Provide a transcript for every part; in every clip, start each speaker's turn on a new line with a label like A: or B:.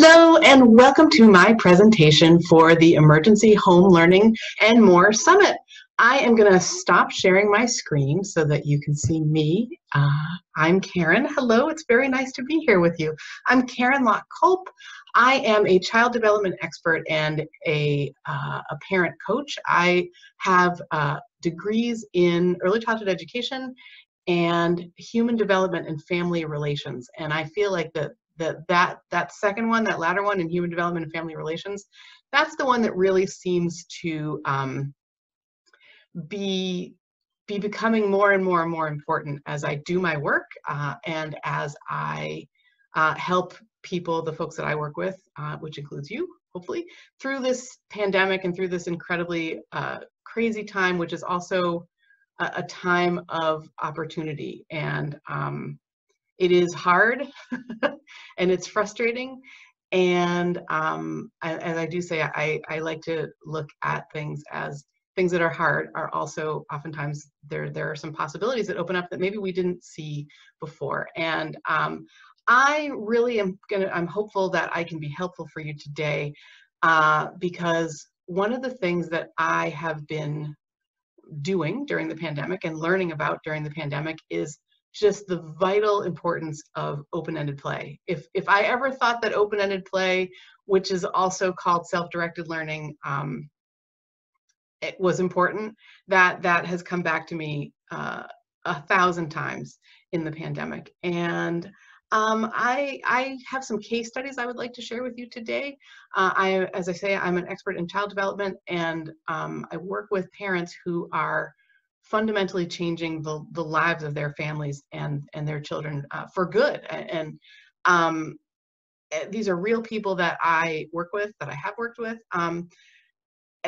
A: Hello and welcome to my presentation for the Emergency Home Learning and More Summit. I am going to stop sharing my screen so that you can see me. I'm Karen. Hello, it's very nice to be here with you. I'm Karen Kolp. I am a child development expert and a parent coach. I have degrees in early childhood education and human development and family relations, and I feel like that second one, that latter one in human development and family relations, that's the one that really seems to be becoming more and more and more important as I do my work and as I help people, the folks that I work with, which includes you, hopefully, through this pandemic and through this incredibly crazy time, which is also a time of opportunity. And it is hard and it's frustrating. And as I do say, I like to look at things as things that are hard are also oftentimes there are some possibilities that open up that maybe we didn't see before. And I really I'm hopeful that I can be helpful for you today because one of the things that I have been doing during the pandemic and learning about during the pandemic is just the vital importance of open-ended play. If I ever thought that open-ended play, which is also called self-directed learning, it was important, that has come back to me 1,000 times in the pandemic. And I have some case studies I would like to share with you today. As I say, I'm an expert in child development, and I work with parents who are fundamentally changing the lives of their families and their children for good. And these are real people that I work with, that I have worked with,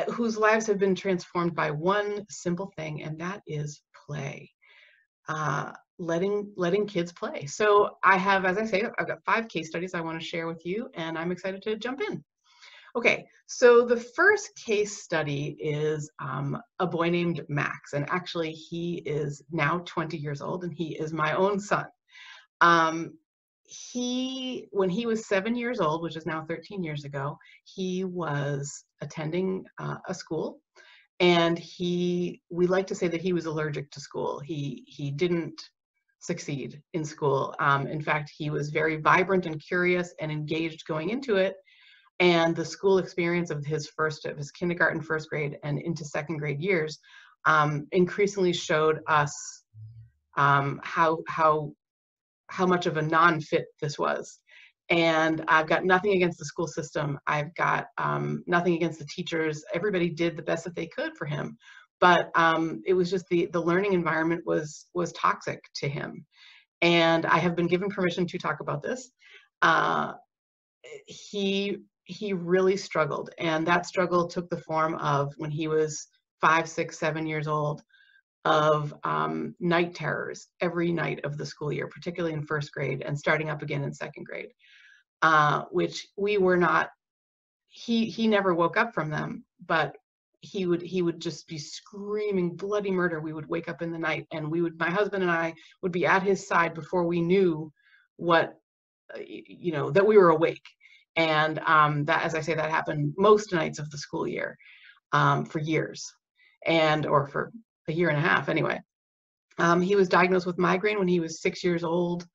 A: whose lives have been transformed by one simple thing, and that is play. Letting kids play. So I have, as I say, I've got 5 case studies I want to share with you, and I'm excited to jump in. Okay, so the first case study is a boy named Max, and actually he is now 20 years old, and he is my own son. When he was 7 years old, which is now 13 years ago, he was attending a school, and we like to say that he was allergic to school. He didn't succeed in school. In fact, he was very vibrant and curious and engaged going into it. And the school experience of his kindergarten, first grade, and into second grade years increasingly showed us how much of a non-fit this was. And I've got nothing against the school system. I've got nothing against the teachers. Everybody did the best that they could for him. But it was just the learning environment was toxic to him. And I have been given permission to talk about this. He really struggled, and that struggle took the form of, when he was 5, 6, 7 years old, of night terrors every night of the school year, particularly in first grade and starting up again in second grade, which we were not, he never woke up from them, but he would just be screaming bloody murder. We would wake up in the night, and my husband and I would be at his side before we knew that we were awake. And that, as I say, that happened most nights of the school year for years, or for a year and a half anyway. He was diagnosed with migraine when he was 6 years old.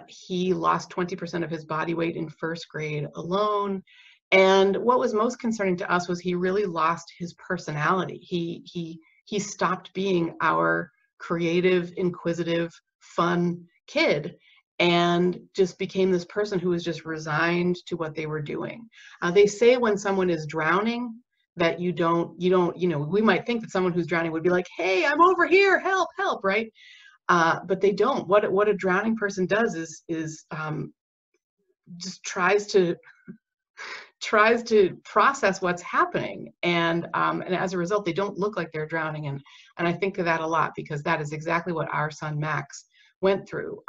A: He lost 20% of his body weight in first grade alone. And what was most concerning to us was he really lost his personality. He stopped being our creative, inquisitive, fun kid, and just became this person who was just resigned to what they were doing. They say when someone is drowning that we might think that someone who's drowning would be like, hey, I'm over here, help, help, right? But they don't. What a drowning person does is just tries to process what's happening, and as a result, they don't look like they're drowning. And I think of that a lot, because that is exactly what our son Max went through.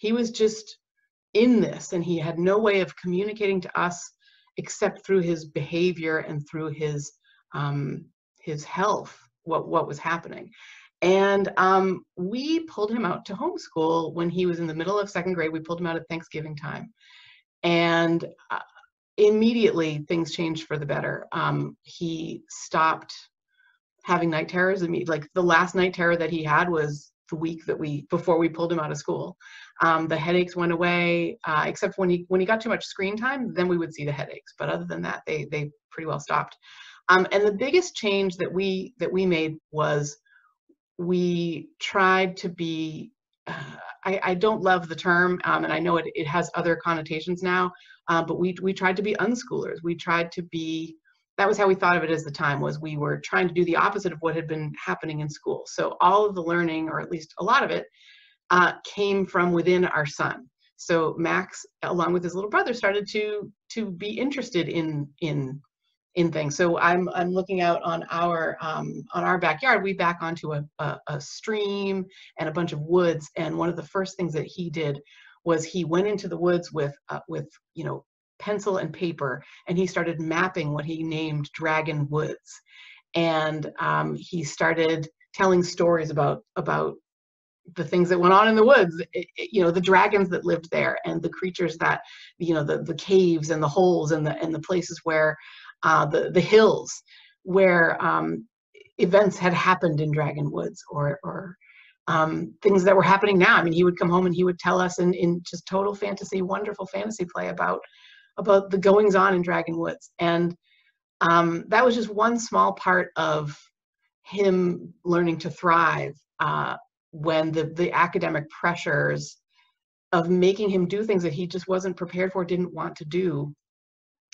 A: He was just in this, and he had no way of communicating to us except through his behavior and through his health, what was happening. And we pulled him out to homeschool when he was in the middle of second grade. We pulled him out at Thanksgiving time. And immediately things changed for the better. He stopped having night terrors. Like the last night terror that he had was the week before we pulled him out of school. The headaches went away, except when he got too much screen time, then we would see the headaches. But other than that, they pretty well stopped. And the biggest change that we made was we tried to be, I don't love the term, and I know it has other connotations now, but we tried to be unschoolers. We tried to be, that was how we thought of it at the time, was we were trying to do the opposite of what had been happening in school. So all of the learning, or at least a lot of it, came from within our son. So Max, along with his little brother, started to be interested in things. So I'm looking out on our backyard. We back onto a stream and a bunch of woods. And one of the first things that he did was he went into the woods with pencil and paper, and he started mapping what he named Dragon Woods. And he started telling stories about the things that went on in the woods, the dragons that lived there, and the creatures that, the caves and the holes and the places where the hills where events had happened in Dragon Woods, or things that were happening now. I mean, he would come home and he would tell us in just total fantasy, wonderful fantasy play about the goings on in Dragon Woods. And that was just one small part of him learning to thrive when the academic pressures of making him do things that he just wasn't prepared for, didn't want to do,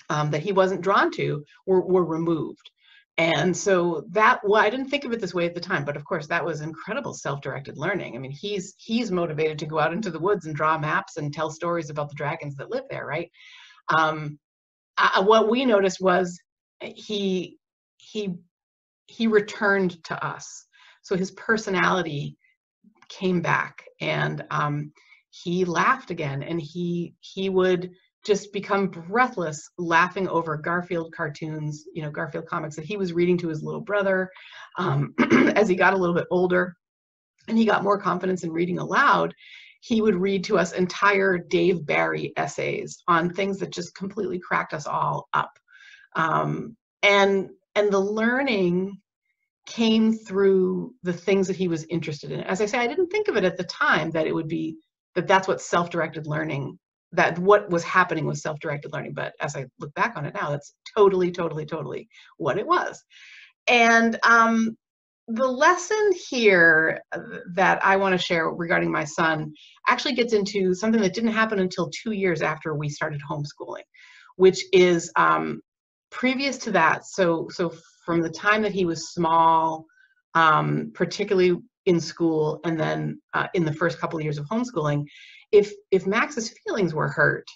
A: that he wasn't drawn to, were removed. And so I didn't think of it this way at the time, but of course that was incredible self-directed learning. I mean, he's motivated to go out into the woods and draw maps and tell stories about the dragons that live there, right? What we noticed was he returned to us. So his personality came back, and he laughed again, and he would just become breathless laughing over Garfield cartoons, Garfield comics that he was reading to his little brother as he got a little bit older and he got more confidence in reading aloud. He would read to us entire Dave Barry essays on things that just completely cracked us all up. And the learning came through the things that he was interested in. As I say, I didn't think of it at the time that it would be that's what self-directed learning, that what was happening was self-directed learning. But as I look back on it now, that's totally, totally, totally what it was. And the lesson here that I want to share regarding my son actually gets into something that didn't happen until 2 years after we started homeschooling, which is previous to that. So from the time that he was small, particularly in school, and then in the first couple of years of homeschooling, if Max's feelings were hurt,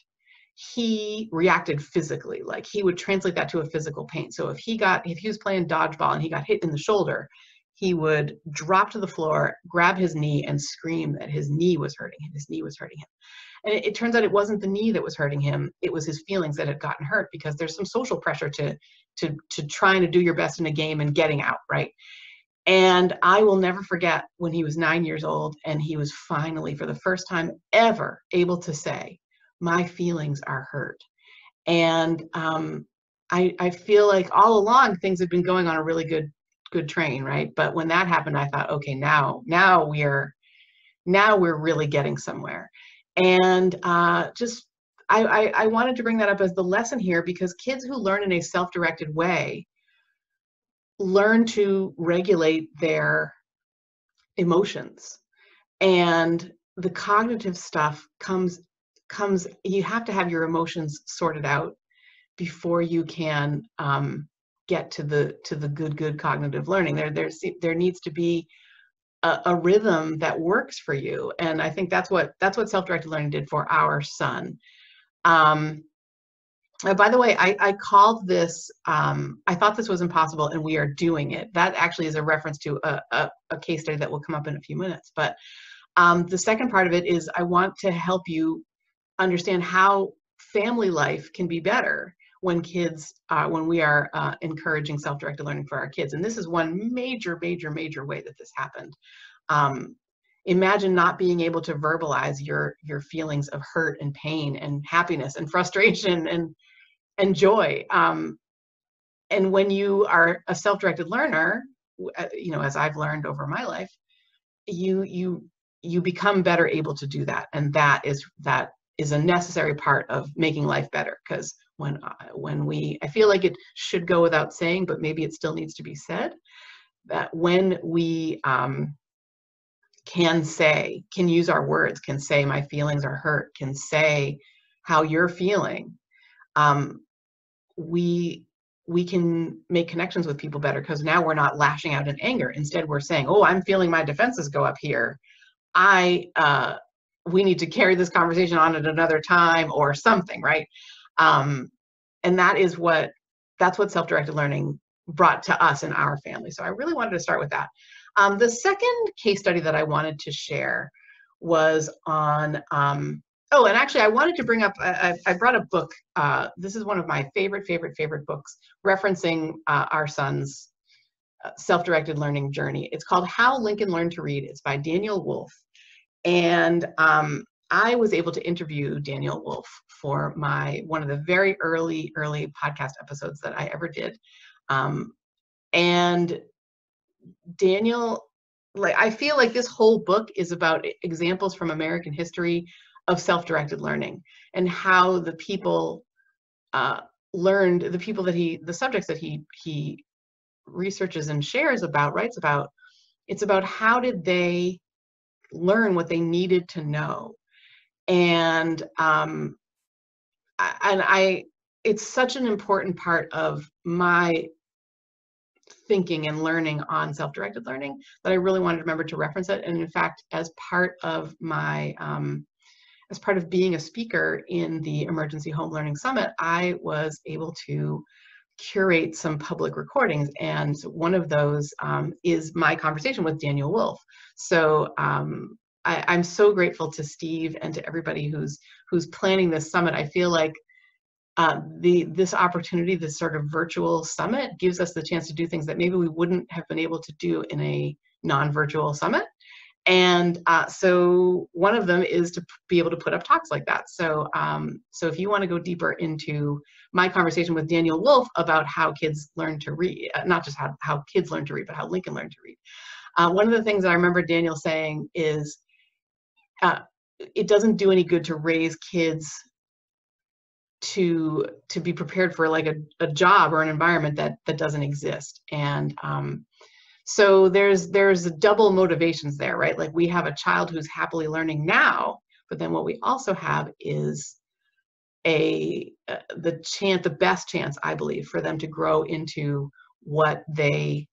A: he reacted physically. Like, he would translate that to a physical pain. So if he was playing dodgeball and he got hit in the shoulder, he would drop to the floor, grab his knee, and scream that his knee was hurting him. His knee was hurting him. And it turns out it wasn't the knee that was hurting him. It was his feelings that had gotten hurt, because there's some social pressure to trying to do your best in a game and getting out, right? And I will never forget when he was 9 years old and he was finally, for the first time ever, able to say, "My feelings are hurt." And I feel like all along things had been going on a really good train, right? But when that happened, I thought, okay, now we're really getting somewhere. And I wanted to bring that up as the lesson here, because kids who learn in a self-directed way learn to regulate their emotions, and the cognitive stuff comes, you have to have your emotions sorted out before you can get to the good cognitive learning. There needs to be a rhythm that works for you. And I think that's what self-directed learning did for our son. By the way, I called this, I thought this was impossible and we are doing it. That actually is a reference to a case study that will come up in a few minutes. But the second part of it is I want to help you understand how family life can be better when we are encouraging self-directed learning for our kids. And this is one major way that this happened. imagine not being able to verbalize your feelings of hurt and pain and happiness and frustration and joy. And when you are a self-directed learner, you know, as I've learned over my life, you become better able to do that, and that is a necessary part of making life better. Because when I feel like it should go without saying, but maybe it still needs to be said, that when we can use our words, can say my feelings are hurt, can say how you're feeling, we can make connections with people better, because now we're not lashing out in anger. Instead, we're saying, oh, I'm feeling my defenses go up here. We need to carry this conversation on at another time or something, right? And that's what self-directed learning brought to us in our family. So I really wanted to start with that. The second case study that I wanted to share was on, oh, and actually I wanted to bring up, I brought a book. This is one of my favorite books referencing our son's self-directed learning journey. It's called How Lincoln Learned to Read. It's by Daniel Wolfe. And I was able to interview Daniel Wolfe for one of the very early podcast episodes that I ever did. And Daniel, I feel like this whole book is about examples from American history of self-directed learning, and how the people learned, the subjects that he researches and shares about, writes about. It's about how did they learn what they needed to know. And it's such an important part of my thinking and learning on self-directed learning that I really wanted to remember to reference it. And in fact, as part of my as part of being a speaker in the Emergency Home Learning Summit, I was able to curate some public recordings, and one of those is my conversation with Daniel Wolfe. So I'm so grateful to Steve and to everybody who's planning this summit. I feel like this opportunity, this sort of virtual summit, gives us the chance to do things that maybe we wouldn't have been able to do in a non-virtual summit. And so one of them is to be able to put up talks like that. So so if you want to go deeper into my conversation with Daniel Wolfe about how kids learn to read, not just how kids learn to read, but how Lincoln learned to read. One of the things that I remember Daniel saying is, it doesn't do any good to raise kids to be prepared for like a job or an environment that doesn't exist. And so there's double motivations there, right? Like, we have a child who's happily learning now, but then what we also have is the best chance, I believe, for them to grow into what they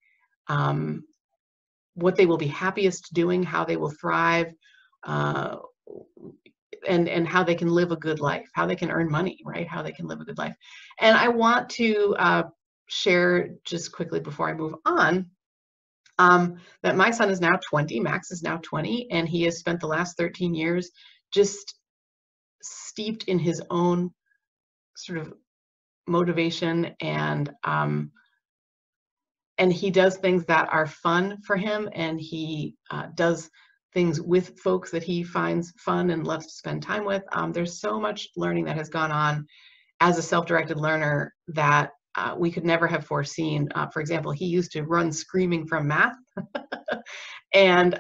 A: will be happiest doing, how they will thrive, and how they can live a good life, how they can earn money, right? How they can live a good life. And I want to share just quickly before I move on, that my son is now 20, Max is now 20, and he has spent the last 13 years just steeped in his own sort of motivation, and he does things that are fun for him, and he does things with folks that he finds fun and loves to spend time with. There's so much learning that has gone on as a self-directed learner that we could never have foreseen. For example, he used to run screaming from math, and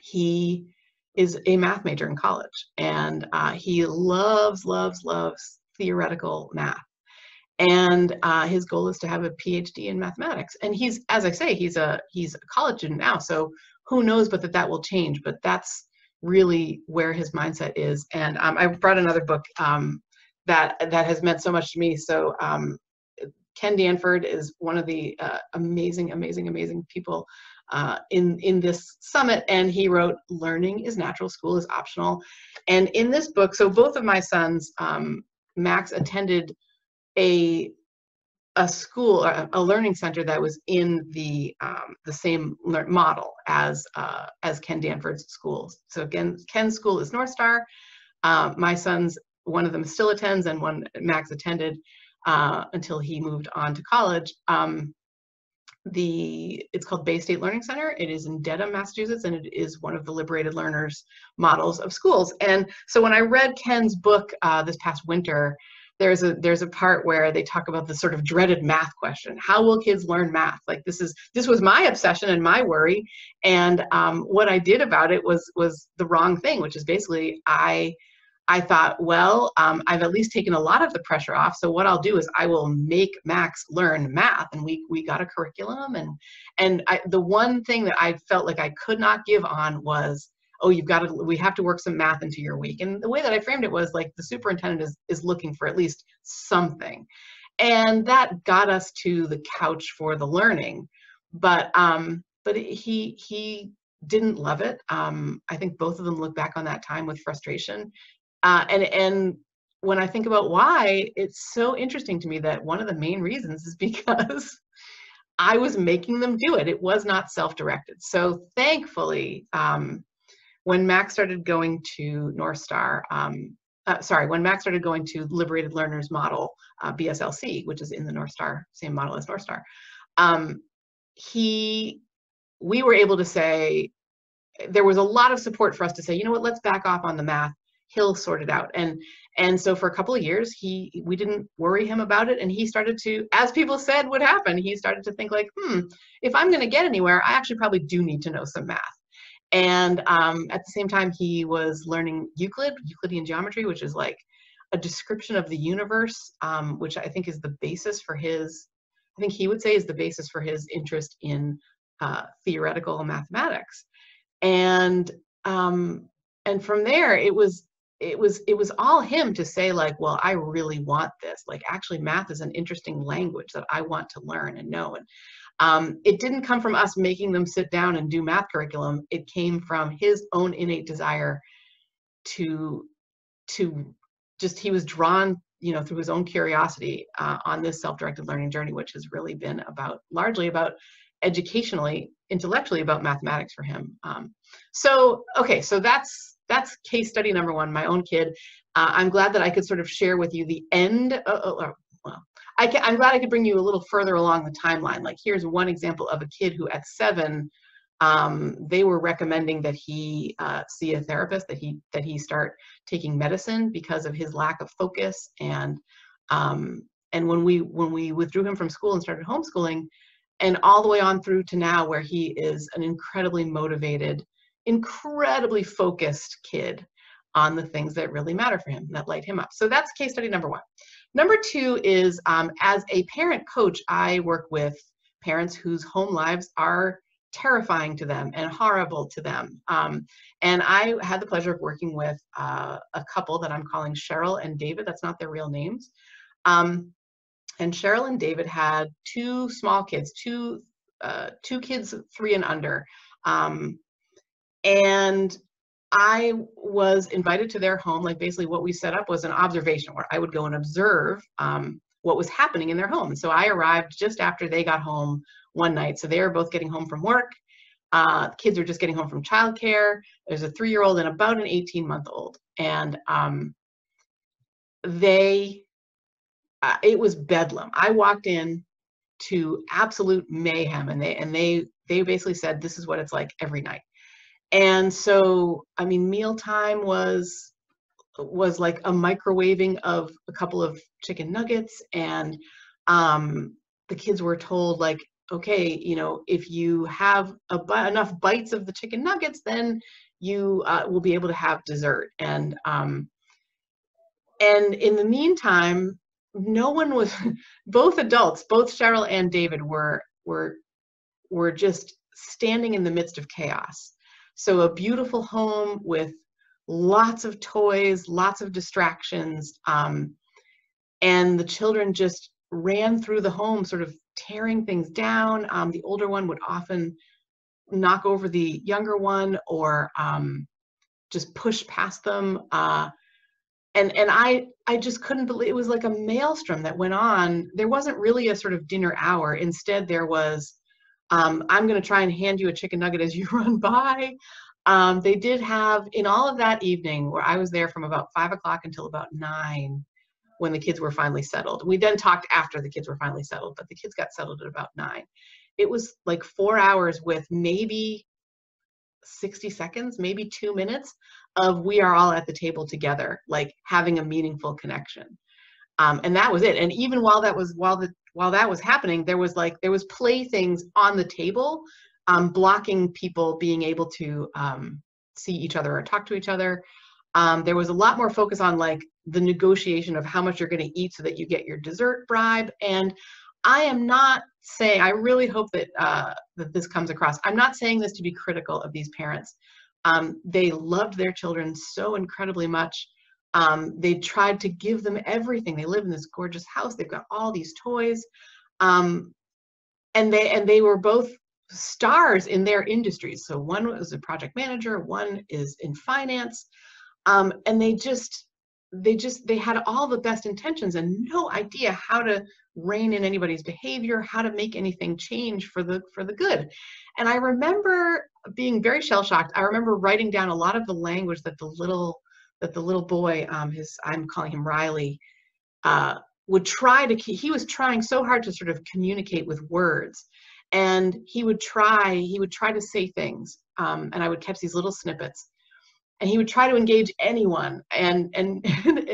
A: he is a math major in college, and he loves theoretical math. And his goal is to have a PhD in mathematics. And he's, as I say, he's a college student now, so who knows but that will change. But that's really where his mindset is. And I brought another book that has meant so much to me. So Ken Danford is one of the amazing people in this summit, and he wrote "Learning is Natural, School is Optional." And in this book, so both of my sons, Max attended a school, a learning center that was in the same model as Ken Danford's schools. So again, Ken's school is North Star. My sons, one of them still attends, and one Max attended until he moved on to college. it's called Bay State Learning Center. It is in Dedham, Massachusetts, and it is one of the liberated learners models of schools. And so when I read Ken's book this past winter, there's a part where they talk about the sort of dreaded math question. How will kids learn math? Like this was my obsession and my worry. And what I did about it was the wrong thing, which is basically I thought, well, I've at least taken a lot of the pressure off. So what I'll do is I will make Max learn math, and we got a curriculum. And the one thing that I felt like I could not give on was, oh, we have to work some math into your week. And the way that I framed it was like the superintendent is looking for at least something, and that got us to the couch for the learning. But he didn't love it. I think both of them look back on that time with frustration. And when I think about why, it's so interesting to me that one of the main reasons is because I was making them do it. It was not self-directed. So thankfully, when Max started going to North Star, when Max started going to Liberated Learners Model, BSLC, which is in the North Star, same model as North Star, we were able to say, there was a lot of support for us to say, you know what, let's back off on the math. He'll sort it out. And so for a couple of years, we didn't worry him about it. And he started to, as people said would happen, he started to think like, if I'm going to get anywhere, I actually probably do need to know some math. And at the same time, he was learning Euclidean geometry, which is like a description of the universe, which I think is the basis for I think he would say is the basis for his interest in theoretical mathematics. And from there, it was all him to say like, well, I really want this. Like, actually, math is an interesting language that I want to learn and know. And it didn't come from us making them sit down and do math curriculum. It came from his own innate desire to just, he was drawn, through his own curiosity on this self-directed learning journey, which has really been largely about educationally, intellectually about mathematics for him. So that's case study number one, my own kid. I'm glad that I could sort of share with you the end. I'm glad I could bring you a little further along the timeline. Like, here's one example of a kid who at 7, they were recommending that he see a therapist, that he start taking medicine because of his lack of focus. And when we withdrew him from school and started homeschooling, and all the way on through to now, where he is an incredibly motivated, incredibly focused kid on the things that really matter for him, that light him up. So that's case study number one. Number two is, as a parent coach, I work with parents whose home lives are terrifying to them and horrible to them. And I had the pleasure of working with a couple that I'm calling Cheryl and David. That's not their real names. And Cheryl and David had 2 small kids, two kids 3 and under. And I was invited to their home. Like, basically what we set up was an observation where I would go and observe what was happening in their home. So I arrived just after they got home one night. So they were both getting home from work. Kids were just getting home from childcare. There's a 3-year-old and about an 18-month-old. And it was bedlam. I walked in to absolute mayhem, and they basically said, this is what it's like every night. And so, I mean, mealtime was like a microwaving of a couple of chicken nuggets, and the kids were told, like, okay, if you have enough bites of the chicken nuggets, then you will be able to have dessert. And in the meantime, no one was, both adults, both Cheryl and David were just standing in the midst of chaos. So a beautiful home with lots of toys, lots of distractions, and the children just ran through the home, sort of tearing things down. The older one would often knock over the younger one, or just push past them. And I just couldn't believe, it was like a maelstrom that went on. There wasn't really a sort of dinner hour. Instead, there was, I'm going to try and hand you a chicken nugget as you run by. They did have, in all of that evening, where I was there from about 5 o'clock until about 9, when the kids were finally settled. We then talked after the kids were finally settled, but the kids got settled at about 9. it was like 4 hours with maybe 60 seconds, maybe 2 minutes of we are all at the table together, like having a meaningful connection. And that was it. And even while that was happening, there was playthings on the table, blocking people being able to see each other or talk to each other. There was a lot more focus on like the negotiation of how much you're going to eat so that you get your dessert bribe. And I am not saying, I really hope that that this comes across. I'm not saying this to be critical of these parents. They loved their children so incredibly much. They tried to give them everything. They live in this gorgeous house. They've got all these toys. And they were both stars in their industries. So one was a project manager, one is in finance. And they had all the best intentions and no idea how to rein in anybody's behavior, how to make anything change for the good. And I remember being very shell-shocked. I remember writing down a lot of the language that the little boy, I'm calling him Riley, would try to keep. He was trying so hard to sort of communicate with words, and he would try to say things, and I would catch these little snippets. And he would try to engage anyone, and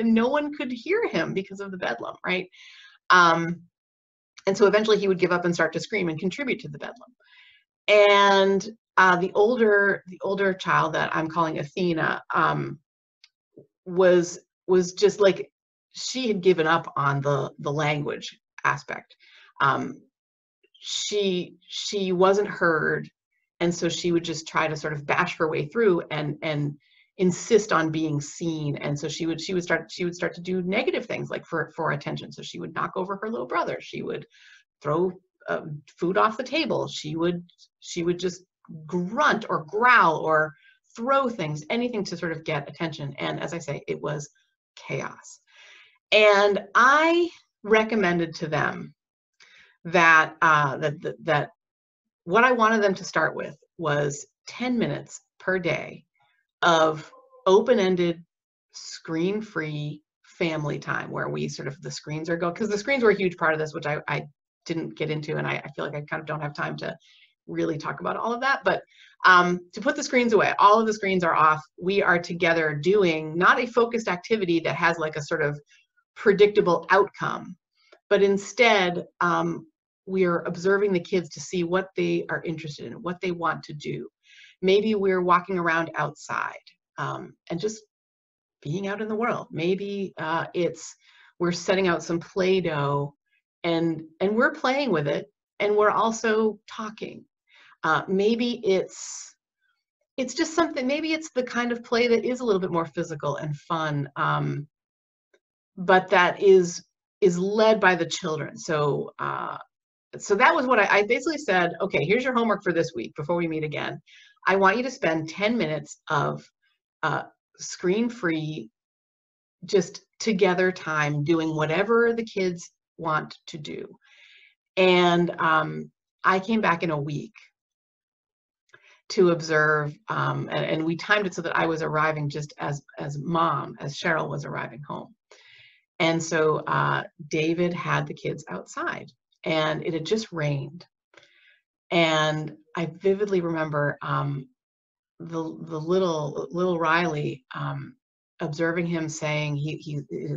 A: no one could hear him because of the bedlam, right? And so eventually he would give up and start to scream and contribute to the bedlam. And the older child that I'm calling Athena was just like, she had given up on the language aspect. She wasn't heard, and so she would just try to sort of bash her way through and insist on being seen. And so she would start to do negative things, like for attention. So she would knock over her little brother. She would throw food off the table. She would just grunt or growl or throw things, anything to sort of get attention. And as I say, it was chaos. And I recommended to them that that what I wanted them to start with was 10 minutes per day of open-ended, screen-free family time, where we sort of, the screens are going, because the screens were a huge part of this, which I didn't get into, and I feel like I kind of don't have time to really talk about all of that. But to put the screens away, all of the screens are off. We are together doing not a focused activity that has like a sort of predictable outcome, but instead we are observing the kids to see what they are interested in, what they want to do. Maybe we're walking around outside and just being out in the world. Maybe we're setting out some Play-Doh and we're playing with it, and we're also talking. Maybe it's just something, maybe it's the kind of play that is a little bit more physical and fun, but that is led by the children. So that was what I basically said. Okay, here's your homework for this week before we meet again. I want you to spend 10 minutes of screen-free, just together time doing whatever the kids want to do. And I came back in a week to observe, and we timed it so that I was arriving just as Cheryl was arriving home. And so David had the kids outside, and it had just rained. And I vividly remember the little Riley, observing him, saying,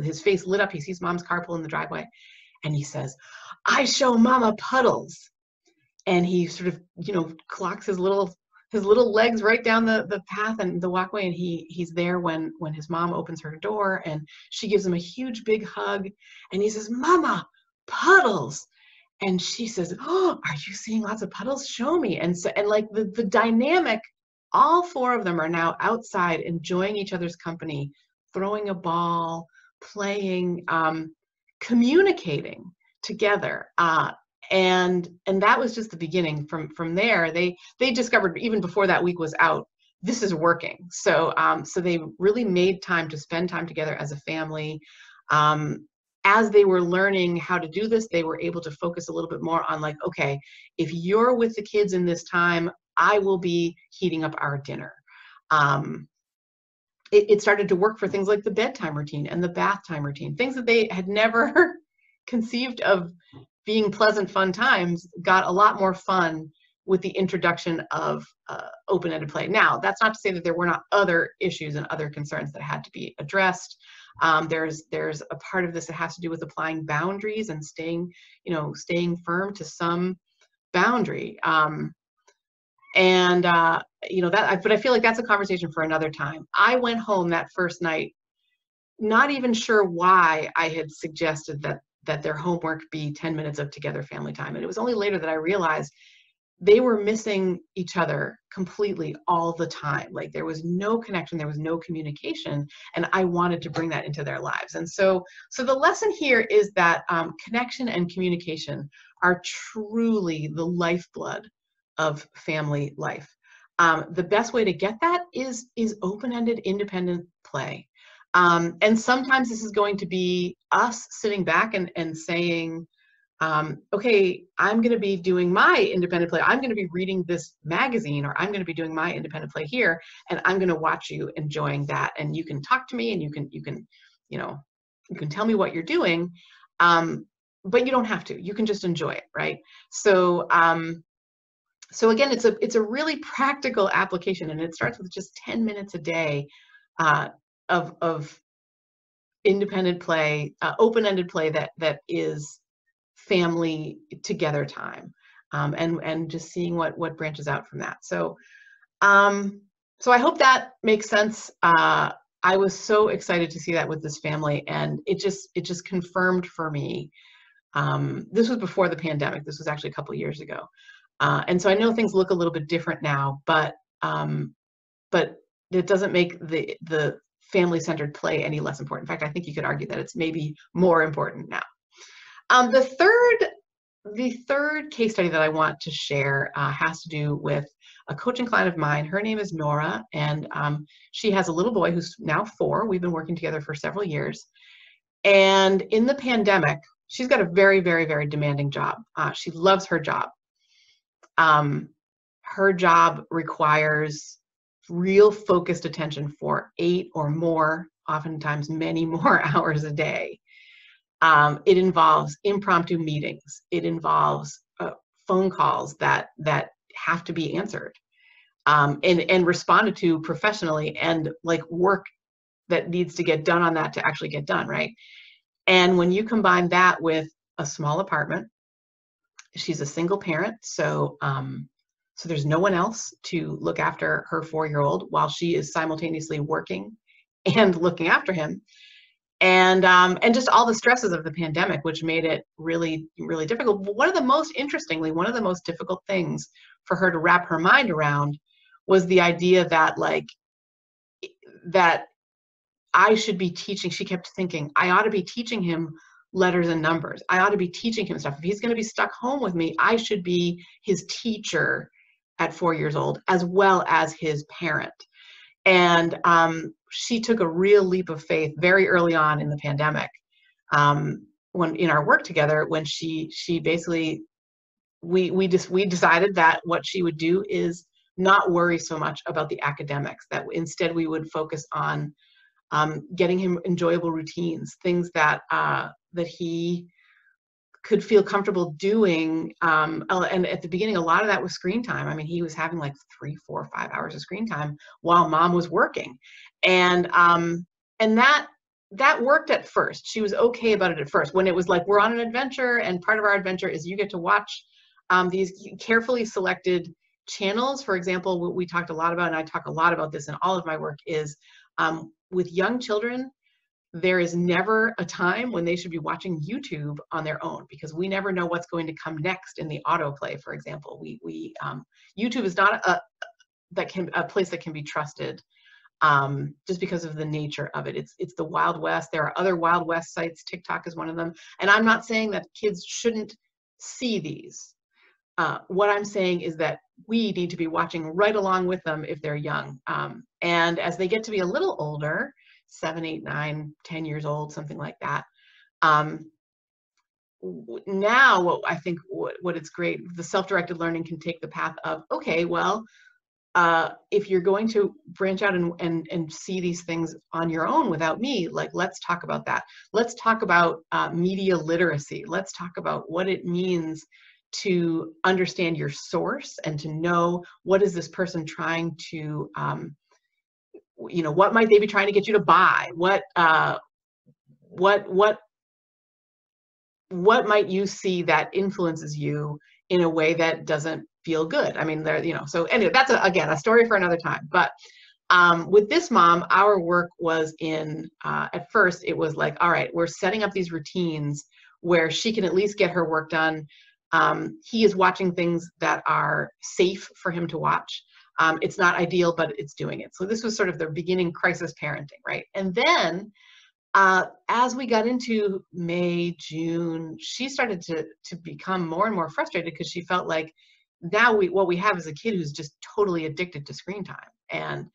A: his face lit up. He sees Mom's car pull in the driveway, and he says, "I show Mama puddles." And he sort of, clocks his little legs right down the path and the walkway, and he's there when his mom opens her door, and she gives him a huge big hug, and he says, "Mama, puddles." And she says, "Oh, are you seeing lots of puddles? Show me." And so, and like the dynamic, all four of them are now outside enjoying each other's company, throwing a ball, playing, communicating together. And that was just the beginning. From there, they discovered, even before that week was out, this is working. So they really made time to spend time together as a family. As they were learning how to do this, they were able to focus a little bit more on, like, okay, if you're with the kids in this time, I will be heating up our dinner. It started to work for things like the bedtime routine and the bath time routine, things that they had never conceived of being pleasant, fun times got a lot more fun with the introduction of open-ended play. Now, that's not to say that there were not other issues and other concerns that had to be addressed. There's a part of this that has to do with applying boundaries and staying firm to some boundary. But I feel like that's a conversation for another time. I went home that first night, not even sure why I had suggested that their homework be 10 minutes of together family time. And it was only later that I realized they were missing each other completely all the time. Like there was no connection, there was no communication, and I wanted to bring that into their lives. And so the lesson here is that connection and communication are truly the lifeblood of family life. The best way to get that is open-ended, independent play. And sometimes this is going to be us sitting back and saying, okay, I'm going to be doing my independent play. I'm going to be reading this magazine, or I'm going to be doing my independent play here, and I'm going to watch you enjoying that. And you can talk to me, and you can tell me what you're doing, but you don't have to. You can just enjoy it, right? So again, it's a really practical application, and it starts with just 10 minutes a day of independent play, open-ended play that is family together time, and just seeing what branches out from that. So I hope that makes sense. I was so excited to see that with this family, and it just confirmed for me. This was before the pandemic. This was actually a couple of years ago. And so I know things look a little bit different now, but it doesn't make the family-centered play any less important. In fact, I think you could argue that it's maybe more important now. The third case study that I want to share has to do with a coaching client of mine. Her name is Nora, and she has a little boy who's now 4. We've been working together for several years. And in the pandemic, she's got a very, very, very demanding job. She loves her job. Her job requires real focused attention for 8 or more, oftentimes many more hours a day. It involves impromptu meetings. It involves phone calls that have to be answered and responded to professionally, and like work that needs to get done on that to actually get done, right? And when you combine that with a small apartment, she's a single parent, so there's no one else to look after her 4-year-old while she is simultaneously working and looking after him. And just all the stresses of the pandemic, which made it really, really difficult. But one of the most difficult things for her to wrap her mind around was the idea that I should be teaching. She kept thinking, I ought to be teaching him letters and numbers. I ought to be teaching him stuff. If he's going to be stuck home with me, I should be his teacher at 4 years old, as well as his parent. And she took a real leap of faith very early on in the pandemic, when in our work together, when she basically, we decided that what she would do is not worry so much about the academics, that instead we would focus on getting him enjoyable routines, things that he could feel comfortable doing. And at the beginning, a lot of that was screen time. I mean, he was having like 3, 4, 5 hours of screen time while mom was working. And that worked at first. She was okay about it at first, when it was like, we're on an adventure, and part of our adventure is you get to watch these carefully selected channels. For example, what we talked a lot about, and I talk a lot about this in all of my work, is with young children, there is never a time when they should be watching YouTube on their own, because we never know what's going to come next in the autoplay. For example, YouTube is not a place that can be trusted, just because of the nature of it. It's the Wild West. There are other Wild West sites. TikTok is one of them. And I'm not saying that kids shouldn't see these. What I'm saying is that we need to be watching right along with them if they're young. And as they get to be a little older, 7, 8, 9, 10 years old, something like that. Now, what I think what it's great, the self-directed learning can take the path of, okay, well, if you're going to branch out and see these things on your own without me, like, let's talk about that. Let's talk about media literacy. Let's talk about what it means to understand your source and to know what is this person trying to, you know, what might they be trying to get you to buy? What might you see that influences you in a way that doesn't feel good? I mean, there, you know, so anyway, that's again, a story for another time. But with this mom, our work was in, at first, it was like, all right, we're setting up these routines where she can at least get her work done. He is watching things that are safe for him to watch. It's not ideal, but it's doing it. So this was sort of the beginning crisis parenting, right? And then as we got into May, June, she started to become more and more frustrated because she felt like now what we have is a kid who's just totally addicted to screen time, and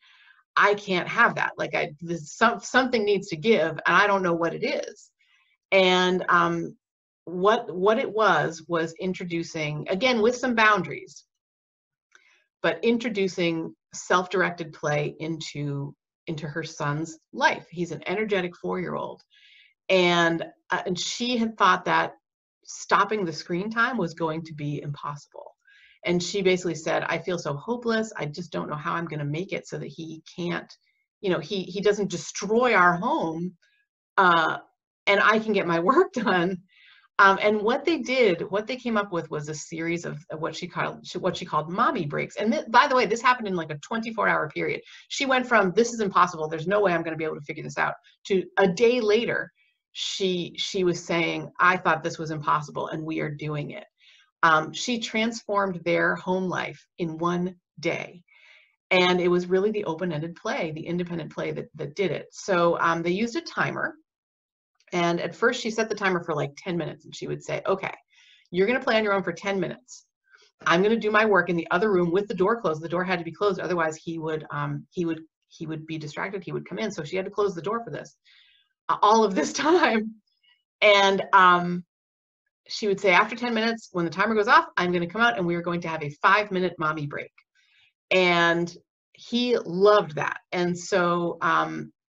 A: I can't have that. Like, something needs to give, and I don't know what it is. And what it was introducing, again with some boundaries, but introducing self-directed play into her son's life. He's an energetic 4-year-old, and she had thought that stopping the screen time was going to be impossible. And she basically said, I feel so hopeless. I just don't know how I'm going to make it so that he can't, you know, he doesn't destroy our home, and I can get my work done. And what they came up with was a series of what she called mommy breaks. And by the way, this happened in like a 24-hour period. She went from, this is impossible, there's no way I'm going to be able to figure this out, to a day later, she was saying, I thought this was impossible, and we are doing it. She transformed their home life in one day. And it was really the open-ended play, the independent play that did it. So they used a timer. And at first she set the timer for like 10 minutes, and she would say, okay, you're going to play on your own for 10 minutes. I'm going to do my work in the other room with the door closed. The door had to be closed. Otherwise he would be distracted. He would come in. So she had to close the door for this, all of this time. And she would say, after 10 minutes, when the timer goes off, I'm going to come out and we are going to have a 5-minute mommy break. And he loved that. And so,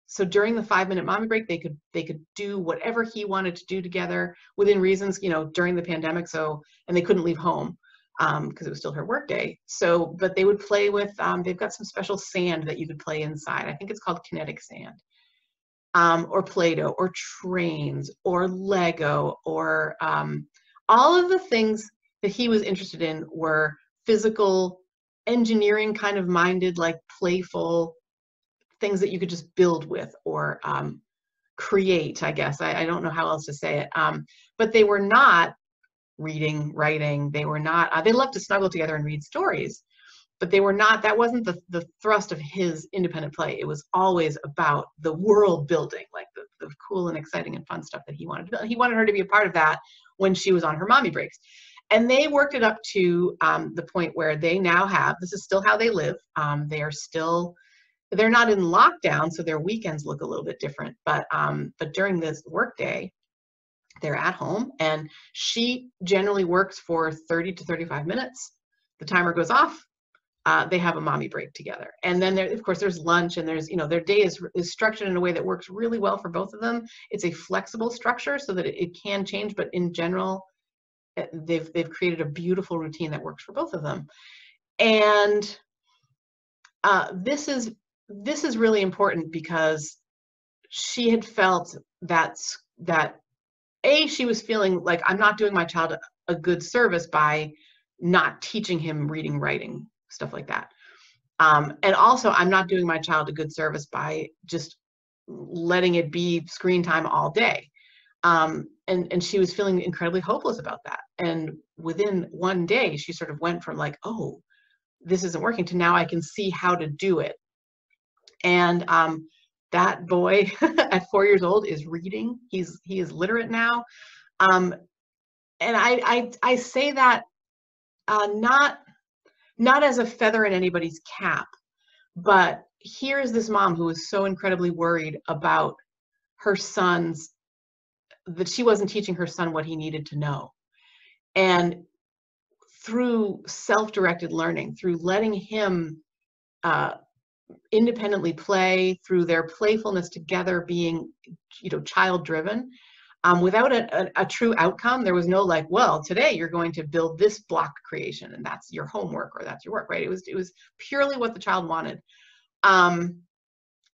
A: so during the 5-minute mommy break, they could do whatever he wanted to do together within reasons, you know, during the pandemic. So, and they couldn't leave home because it was still her work day. So, but they would play with, they've got some special sand that you could play inside. I think it's called kinetic sand, or Play-Doh, or trains, or Lego, or all of the things that he was interested in were physical, engineering kind of minded, like playful things that you could just build with, or create, I guess. I don't know how else to say it. But they were not reading, writing. They were not, they loved to snuggle together and read stories, but they were not, that wasn't the thrust of his independent play. It was always about the world building, like the cool and exciting and fun stuff that he wanted to build. He wanted her to be a part of that when she was on her mommy breaks. And they worked it up to the point where they now have, this is still how they live. They're not in lockdown, so their weekends look a little bit different. But during this workday, they're at home, and she generally works for 30 to 35 minutes. The timer goes off. They have a mommy break together. And then there, of course, there's lunch, and there's, you know, their day is structured in a way that works really well for both of them. It's a flexible structure so that it can change, but in general, they've created a beautiful routine that works for both of them. And this is really important because she had felt that she was feeling like, I'm not doing my child a good service by not teaching him reading, writing, stuff like that. And also, I'm not doing my child a good service by just letting it be screen time all day. And she was feeling incredibly hopeless about that. And within one day, she sort of went from like, oh, this isn't working, to now I can see how to do it. And that boy at 4 years old is reading. He is literate now. And I say that not as a feather in anybody's cap, but here is this mom who was so incredibly worried about her son's, that she wasn't teaching her son what he needed to know. And through self-directed learning, through letting him independently play through their playfulness together, being, child driven, without a true outcome. There was no like, well, today you're going to build this block creation and that's your homework or that's your work, right? It was purely what the child wanted.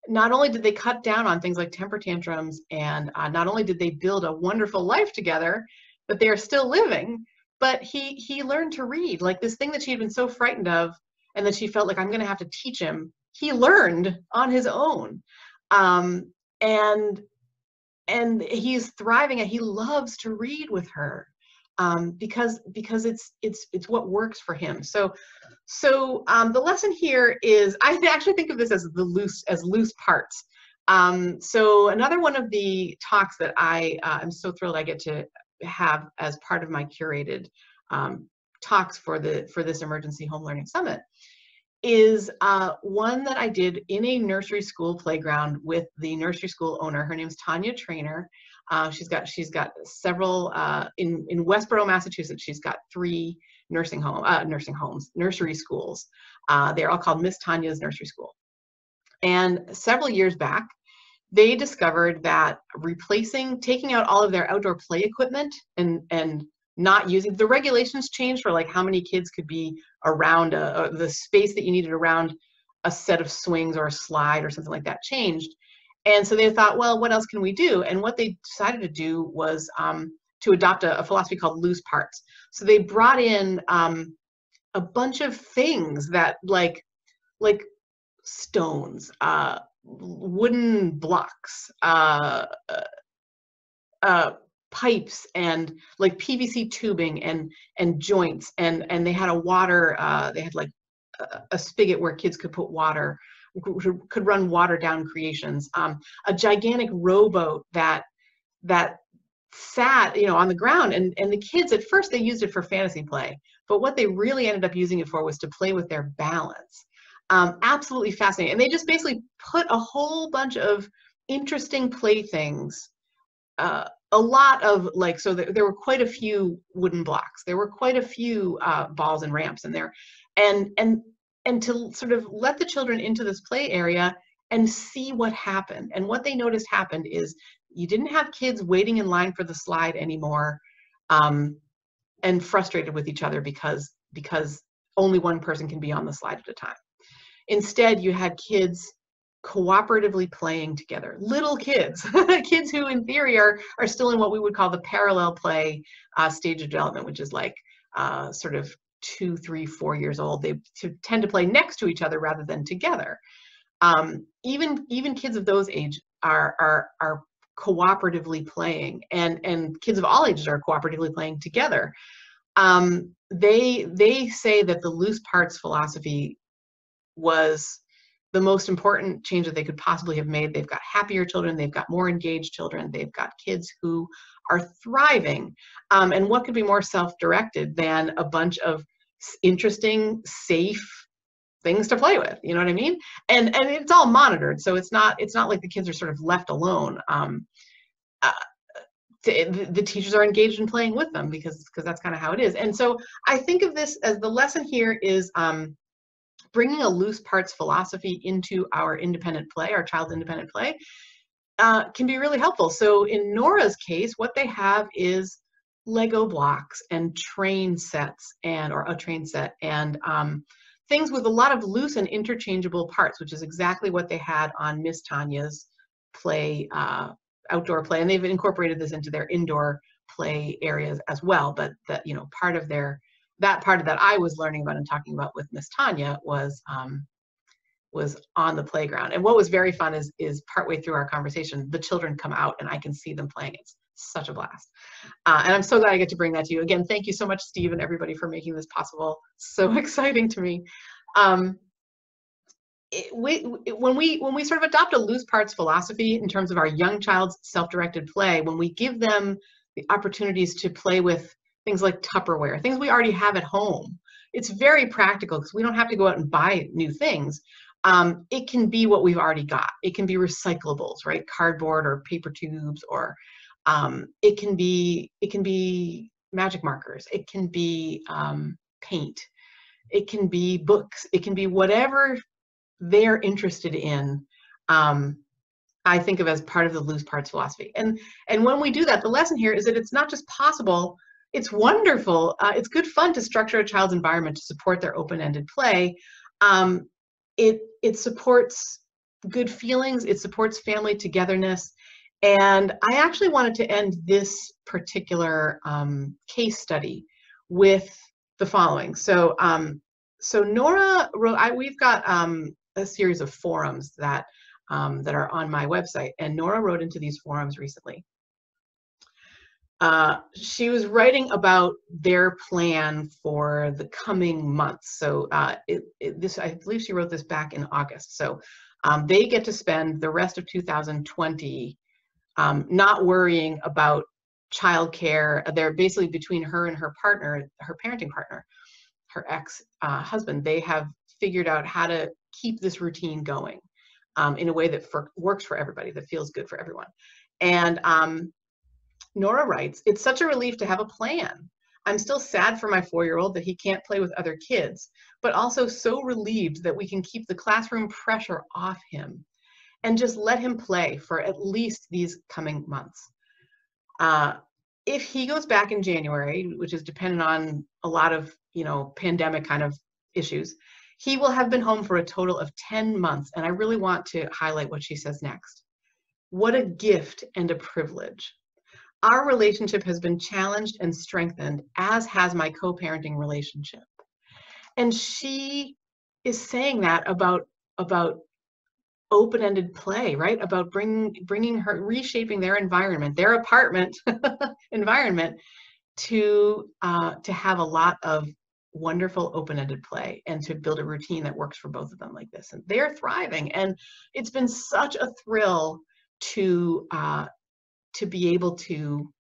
A: Not only did they cut down on things like temper tantrums, and not only did they build a wonderful life together that they are still living, but he learned to read. Like this thing that she had been so frightened of and that she felt like, I'm going to have to teach him, he learned on his own. And he's thriving, and he loves to read with her, because it's what works for him. So the lesson here is, I actually think of this as loose parts. So another one of the talks that I am so thrilled I get to have as part of my curated talks for this Emergency Home Learning Summit is one that I did in a nursery school playground with the nursery school owner. Her name's Tanya Trainer. She's got several in Westboro, Massachusetts. She's got 3 nursery schools. They're all called Miss Tanya's Nursery School. And several years back, they discovered that taking out all of their outdoor play equipment and not using, the regulations changed for like how many kids could be around the space that you needed around a set of swings or a slide or something like that changed. And so they thought, well, what else can we do? And what they decided to do was to adopt a philosophy called loose parts. So they brought in a bunch of things that like stones, wooden blocks, pipes, and like PVC tubing and joints, and they had a water, they had like a spigot where kids could put water, could run water down creations, a gigantic rowboat that sat, on the ground, and the kids at first they used it for fantasy play, but what they really ended up using it for was to play with their balance. Absolutely fascinating. And they just basically put a whole bunch of interesting playthings, a lot of like, so there were quite a few wooden blocks, there were quite a few balls and ramps in there, and to sort of let the children into this play area and see what happened. And what they noticed happened is you didn't have kids waiting in line for the slide anymore, and frustrated with each other because only one person can be on the slide at a time. Instead, you had kids cooperatively playing together, little kids, kids who in theory are still in what we would call the parallel play stage of development, which is like sort of 2, 3, 4 years old. They tend to play next to each other rather than together. Even kids of those age are cooperatively playing, and kids of all ages are cooperatively playing together. They say that the loose parts philosophy was the most important change that they could possibly have made. They've got happier children, they've got more engaged children, they've got kids who are thriving. And what could be more self-directed than a bunch of interesting, safe things to play with? You know what I mean? And it's all monitored, so it's not like the kids are sort of left alone. The teachers are engaged in playing with them because that's kind of how it is. And so I think of this as the lesson here is bringing a loose parts philosophy into our independent play, our child's independent play, can be really helpful. So in Nora's case, what they have is Lego blocks and train sets, or a train set, and things with a lot of loose and interchangeable parts, which is exactly what they had on Miss Tanya's play, outdoor play. And they've incorporated this into their indoor play areas as well. But that, part of that I was learning about and talking about with Miss Tanya was on the playground. And what was very fun is partway through our conversation, the children come out and I can see them playing. It's such a blast. And I'm so glad I get to bring that to you. Again, thank you so much, Steve, and everybody for making this possible. So exciting to me. When we sort of adopt a loose parts philosophy in terms of our young child's self-directed play, when we give them the opportunities to play with things like Tupperware, things we already have at home, it's very practical because we don't have to go out and buy new things. It can be what we've already got. It can be recyclables, right? Cardboard or paper tubes, or it can be magic markers. It can be paint. It can be books. It can be whatever they're interested in, I think of as part of the loose parts philosophy. And when we do that, the lesson here is that it's not just possible, it's wonderful. It's good fun to structure a child's environment to support their open-ended play. It supports good feelings, it supports family togetherness. And I actually wanted to end this particular case study with the following. So Nora wrote, we've got a series of forums that are on my website, and Nora wrote into these forums recently. She was writing about their plan for the coming months. So I believe she wrote this back in August. So they get to spend the rest of 2020 not worrying about childcare. They're basically, between her and her partner, her parenting partner, her ex-husband, they have figured out how to keep this routine going in a way that works for everybody, that feels good for everyone. And Nora writes, "It's such a relief to have a plan. I'm still sad for my 4-year-old that he can't play with other kids, but also so relieved that we can keep the classroom pressure off him and just let him play for at least these coming months. If he goes back in January, which is dependent on a lot of, pandemic kind of issues, he will have been home for a total of 10 months. And I really want to highlight what she says next. What a gift and a privilege. Our relationship has been challenged and strengthened, as has my co-parenting relationship." And she is saying that about open-ended play, right? About reshaping their environment, their apartment environment, to have a lot of wonderful open-ended play and to build a routine that works for both of them like this. And they're thriving. And it's been such a thrill to be able to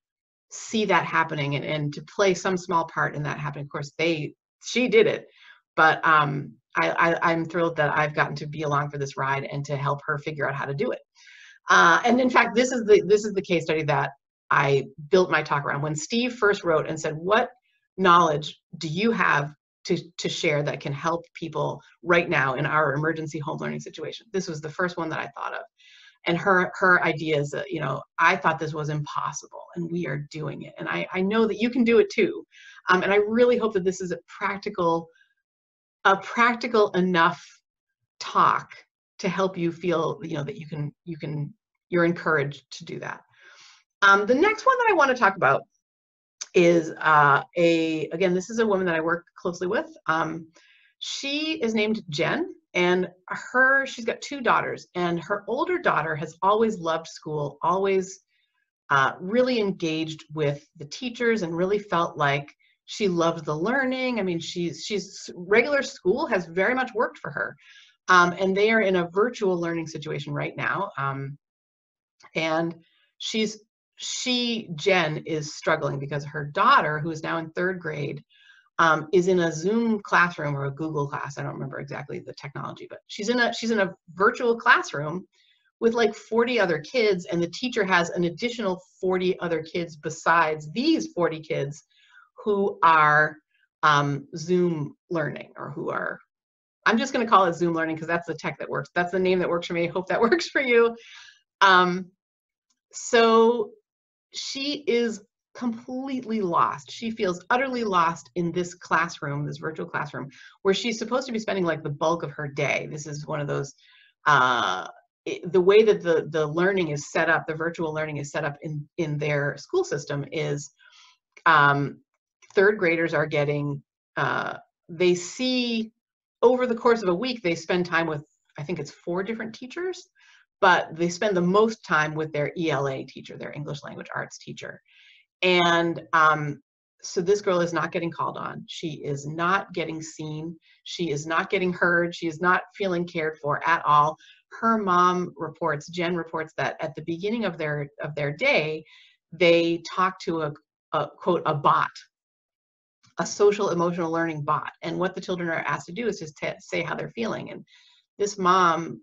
A: see that happening and to play some small part in that happening. Of course, she did it, but I'm thrilled that I've gotten to be along for this ride and to help her figure out how to do it. And in fact, this is the case study that I built my talk around. When Steve first wrote and said, "What knowledge do you have to share that can help people right now in our emergency home learning situation?" This was the first one that I thought of. And her ideas, I thought this was impossible, and we are doing it. And I know that you can do it too. And I really hope that this is a practical enough talk to help you feel, that you're encouraged to do that. The next one that I want to talk about is again, this is a woman that I work closely with. She is named Jen. And she's got 2 daughters, and her older daughter has always loved school, always really engaged with the teachers, and really felt like she loved the learning. I mean, she's regular school has very much worked for her. And they are in a virtual learning situation right now. And Jen is struggling because her daughter, who is now in 3rd grade, is in a Zoom classroom or a Google class. I don't remember exactly the technology, but she's in a virtual classroom with like 40 other kids, and the teacher has an additional 40 other kids besides these 40 kids who are Zoom learning, or who are, I'm just going to call it Zoom learning because that's the tech that works. That's the name that works for me. I hope that works for you. So she is completely lost. She feels utterly lost in this classroom, this virtual classroom, where she's supposed to be spending like the bulk of her day. This is one of those, the way that the learning is set up, the virtual learning is set up in their school system is 3rd graders are getting, they see over the course of a week, they spend time with, I think it's 4 different teachers, but they spend the most time with their ELA teacher, their English language arts teacher. And so this girl is not getting called on. She is not getting seen. She is not getting heard. She is not feeling cared for at all. Her mom reports, Jen reports, that at the beginning of their day, they talk to a quote, a bot, a social emotional learning bot. And what the children are asked to do is just say how they're feeling. And this mom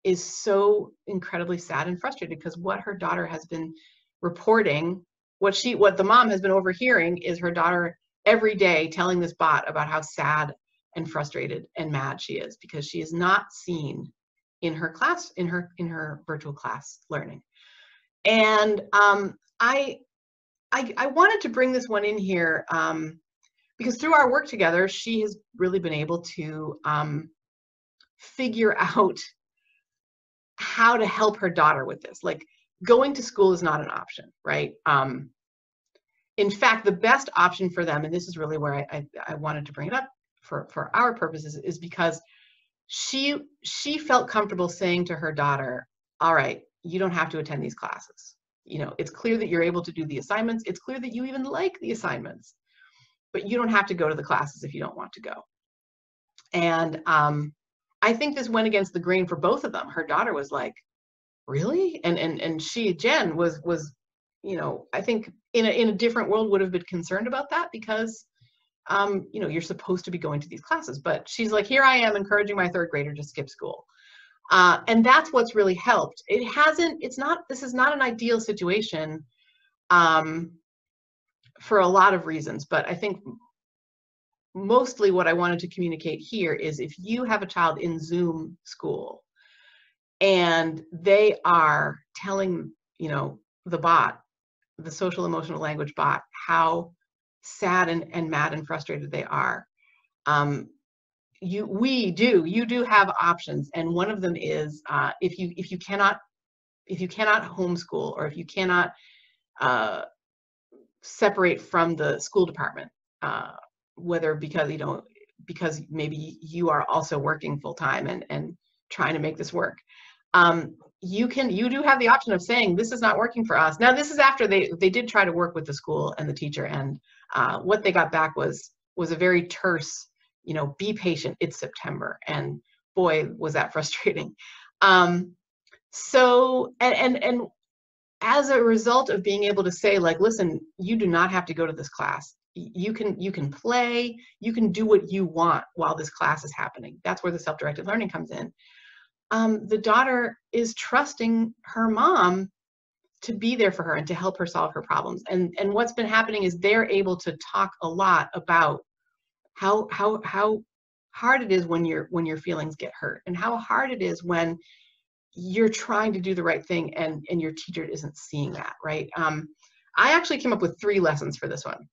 A: is so incredibly sad and frustrated because what her daughter has been reporting, what the mom has been overhearing, is her daughter every day telling this bot about how sad and frustrated and mad she is, because she is not seen in her class, in her virtual class learning. And I wanted to bring this one in here because through our work together, she has really been able to figure out how to help her daughter with this. Like, going to school is not an option, right? In fact, the best option for them, and this is really where I wanted to bring it up for our purposes, is because she felt comfortable saying to her daughter, all right, you don't have to attend these classes. You know, it's clear that you're able to do the assignments. It's clear that you even like the assignments, but you don't have to go to the classes if you don't want to go. And I think this went against the grain for both of them. Her daughter was like, really? And she, Jen, was, you know, I think in a different world would have been concerned about that, because you know, you're supposed to be going to these classes. But she's like, here I am encouraging my third grader to skip school. And that's what's really helped. This is not an ideal situation for a lot of reasons, but I think mostly what I wanted to communicate here is, if you have a child in Zoom school and they are telling, you know, the bot, the social emotional language bot, how sad and mad and frustrated they are, you do have options, and one of them is if you cannot homeschool, or if you cannot separate from the school department, whether because maybe you are also working full time and trying to make this work, you do have the option of saying, this is not working for us. Now, this is after they did try to work with the school and the teacher, and what they got back was a very terse, you know, be patient, it's September. And boy, was that frustrating. So, and as a result of being able to say, like, listen, you do not have to go to this class. You can play, you can do what you want while this class is happening. That's where the self-directed learning comes in. The daughter is trusting her mom to be there for her and to help her solve her problems. And what's been happening is they're able to talk a lot about how hard it is when your feelings get hurt, and how hard it is when you're trying to do the right thing and your teacher isn't seeing that, right? I actually came up with 3 lessons for this one.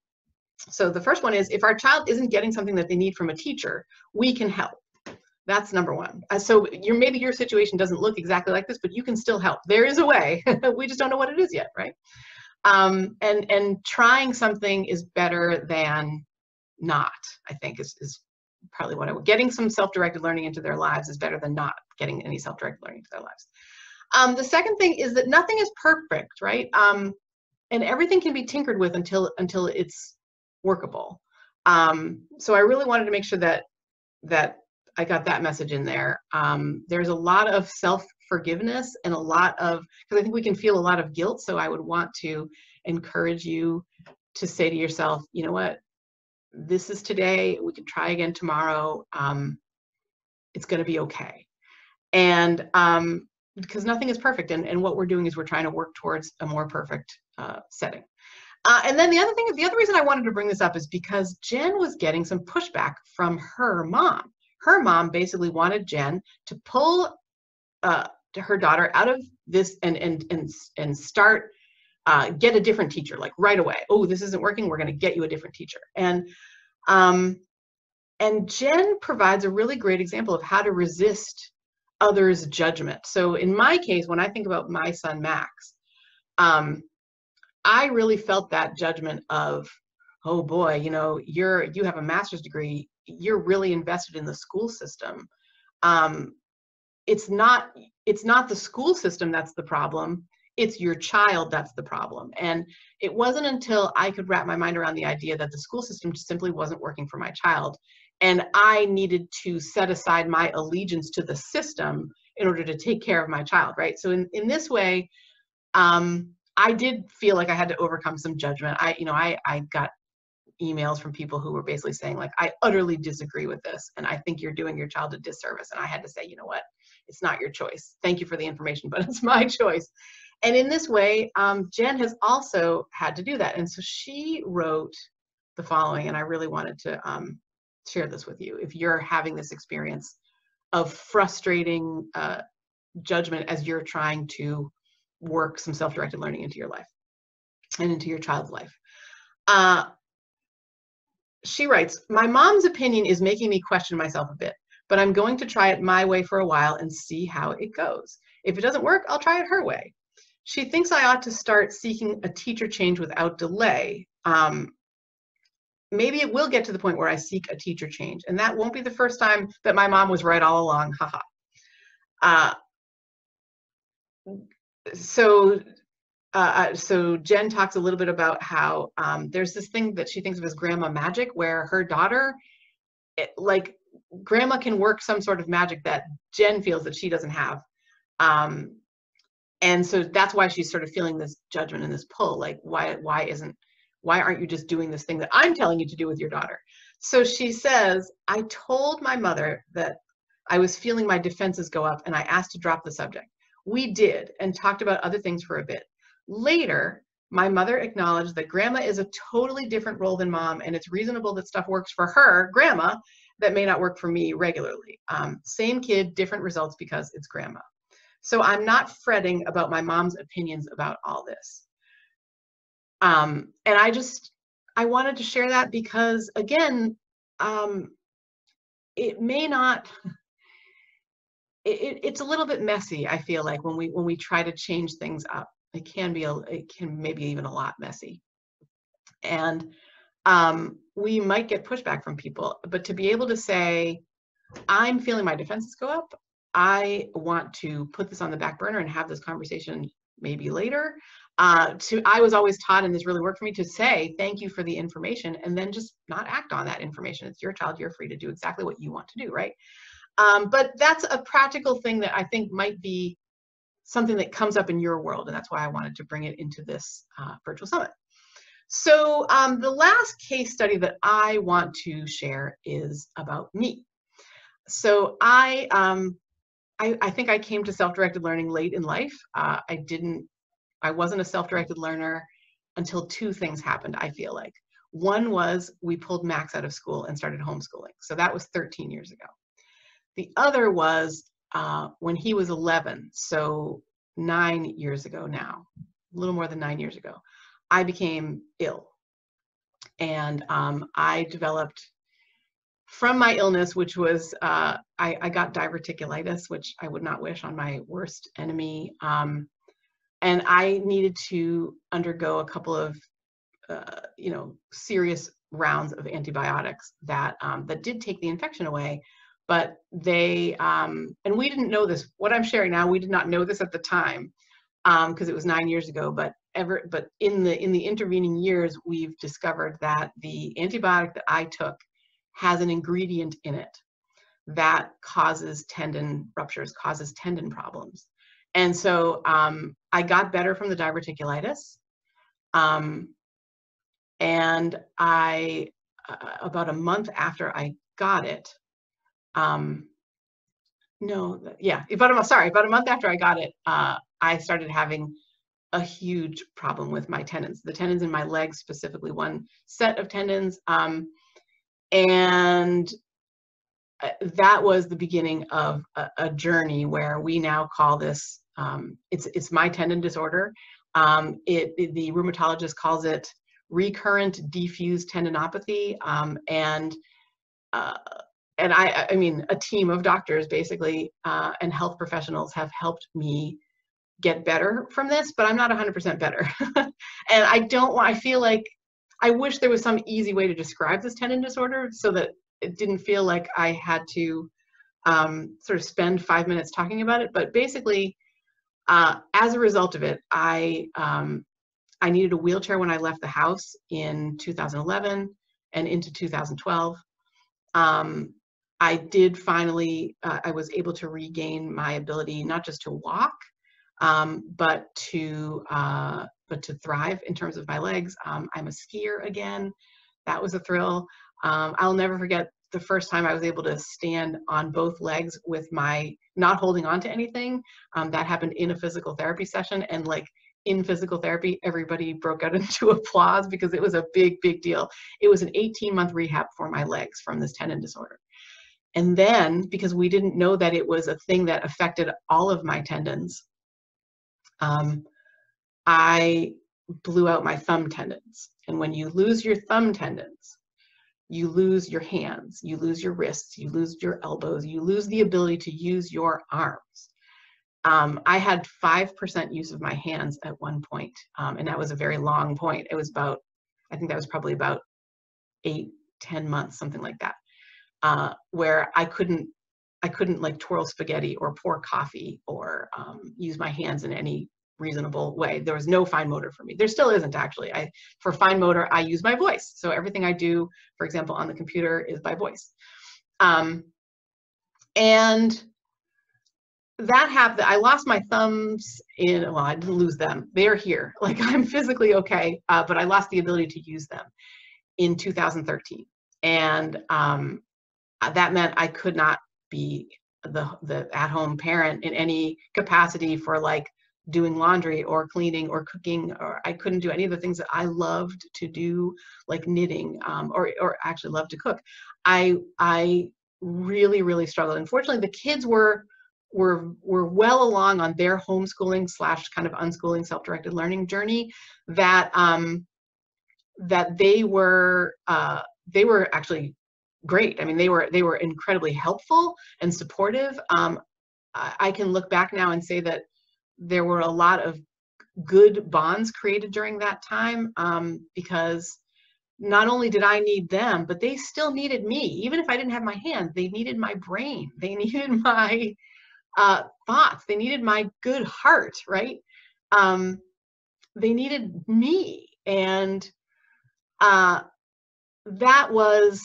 A: So the first one is, if our child isn't getting something that they need from a teacher, we can help. That's number 1. So maybe your situation doesn't look exactly like this, but you can still help. There is a way. We just don't know what it is yet, right? And trying something is better than not, I think, is probably what getting some self-directed learning into their lives is better than not getting any self-directed learning into their lives. The second thing is that nothing is perfect, right? And everything can be tinkered with until it's workable. So I really wanted to make sure that I got that message in there. There's a lot of self-forgiveness and a lot of, because I think we can feel a lot of guilt. So I would want to encourage you to say to yourself, you know what, this is today, we can try again tomorrow. It's going to be okay. And because nothing is perfect. And what we're doing is we're trying to work towards a more perfect setting. And then the other reason I wanted to bring this up is because Jen was getting some pushback from her mom. Her mom basically wanted Jen to pull her daughter out of this and start get a different teacher, like right away. Oh, this isn't working, we're going to get you a different teacher. And Jen provides a really great example of how to resist others' judgment. So in my case, when I think about my son Max, I really felt that judgment of, oh boy, you know, you have a master's degree, you're really invested in the school system. It's not the school system that's the problem, it's your child that's the problem. And it wasn't until I could wrap my mind around the idea that the school system just simply wasn't working for my child, and I needed to set aside my allegiance to the system in order to take care of my child, right? So in this way, I did feel like I had to overcome some judgment. I got emails from people who were basically saying, like, I utterly disagree with this, and I think you're doing your child a disservice. And I had to say, you know what, it's not your choice. Thank you for the information, but it's my choice. And in this way, Jen has also had to do that. And so she wrote the following, and I really wanted to share this with you if you're having this experience of frustrating judgment as you're trying to work some self-directed learning into your life and into your child's life. She writes, my mom's opinion is making me question myself a bit, but I'm going to try it my way for a while and see how it goes. If it doesn't work, I'll try it her way. She thinks I ought to start seeking a teacher change without delay. Maybe it will get to the point where I seek a teacher change, and that won't be the first time that my mom was right all along, haha. So Jen talks a little bit about how there's this thing that she thinks of as grandma magic, where her daughter, like grandma can work some sort of magic that Jen feels that she doesn't have. And so that's why she's sort of feeling this judgment and this pull, like why aren't you just doing this thing that I'm telling you to do with your daughter? So she says, I told my mother that I was feeling my defenses go up and I asked to drop the subject. We did and talked about other things for a bit. Later, my mother acknowledged that grandma is a totally different role than mom, and it's reasonable that stuff works for her, grandma, that may not work for me regularly. Same kid, different results because it's grandma. So I'm not fretting about my mom's opinions about all this. And I wanted to share that because, again, it may not, it's a little bit messy, I feel like, when we try to change things up. It can maybe even a lot messy. And we might get pushback from people, but to be able to say, I'm feeling my defenses go up, I want to put this on the back burner and have this conversation maybe later. I was always taught, and this really worked for me, to say thank you for the information and then just not act on that information. It's your child, you're free to do exactly what you want to do, right? But that's a practical thing that I think might be something that comes up in your world, and that's why I wanted to bring it into this virtual summit. So the last case study that I want to share is about me. So I think I came to self-directed learning late in life. I wasn't a self-directed learner until two things happened, I feel like. One was we pulled Max out of school and started homeschooling. So that was 13 years ago. The other was when he was 11, so 9 years ago now, a little more than 9 years ago, I became ill. And I developed, from my illness, which was, I got diverticulitis, which I would not wish on my worst enemy. And I needed to undergo a couple of, serious rounds of antibiotics that did take the infection away. But they, and we didn't know this, what I'm sharing now, we did not know this at the time, because it was 9 years ago, but in the intervening years, we've discovered that the antibiotic that I took has an ingredient in it that causes tendon ruptures, causes tendon problems. And so I got better from the diverticulitis. And about a month after I got it, about a month after I got it, I started having a huge problem with my tendons, the tendons in my legs, specifically one set of tendons. And that was the beginning of a journey where we now call this, it's my tendon disorder. The rheumatologist calls it recurrent diffuse tendinopathy. And I mean, a team of doctors basically and health professionals have helped me get better from this, but I'm not 100% better. And I feel like I wish there was some easy way to describe this tendon disorder so that it didn't feel like I had to sort of spend 5 minutes talking about it. But basically, as a result of it, I needed a wheelchair when I left the house in 2011 and into 2012. I did finally, I was able to regain my ability not just to walk, but to thrive in terms of my legs. I'm a skier again. That was a thrill. I'll never forget the first time I was able to stand on both legs with my not holding on to anything. That happened in a physical therapy session, and like in physical therapy, everybody broke out into applause because it was a big, big deal. It was an 18-month rehab for my legs from this tendon disorder. And then, because we didn't know that it was a thing that affected all of my tendons, I blew out my thumb tendons. And when you lose your thumb tendons, you lose your hands, you lose your wrists, you lose your elbows, you lose the ability to use your arms. I had 5% use of my hands at one point, and that was a very long point. It was about, I think that was probably about 8-10 months, something like that, where I couldn't like twirl spaghetti or pour coffee or use my hands in any reasonable way. There was no fine motor for me. There still isn't, actually. For fine motor, I use my voice. So everything I do, for example, on the computer is by voice. And that happened. I lost my thumbs well, I didn't lose them. They're here. Like, I'm physically okay, but I lost the ability to use them in 2013. And that meant I could not be the at-home parent in any capacity for like doing laundry or cleaning or cooking, or I couldn't do any of the things that I loved to do, like knitting, or actually love to cook. I really, really struggled. Unfortunately, the kids were well along on their homeschooling / kind of unschooling, self-directed learning journey, that that they were actually great. I mean, they were incredibly helpful and supportive. I can look back now and say that there were a lot of good bonds created during that time, because not only did I need them, but they still needed me. Even if I didn't have my hands, they needed my brain. They needed my thoughts. They needed my good heart, right? They needed me. And that was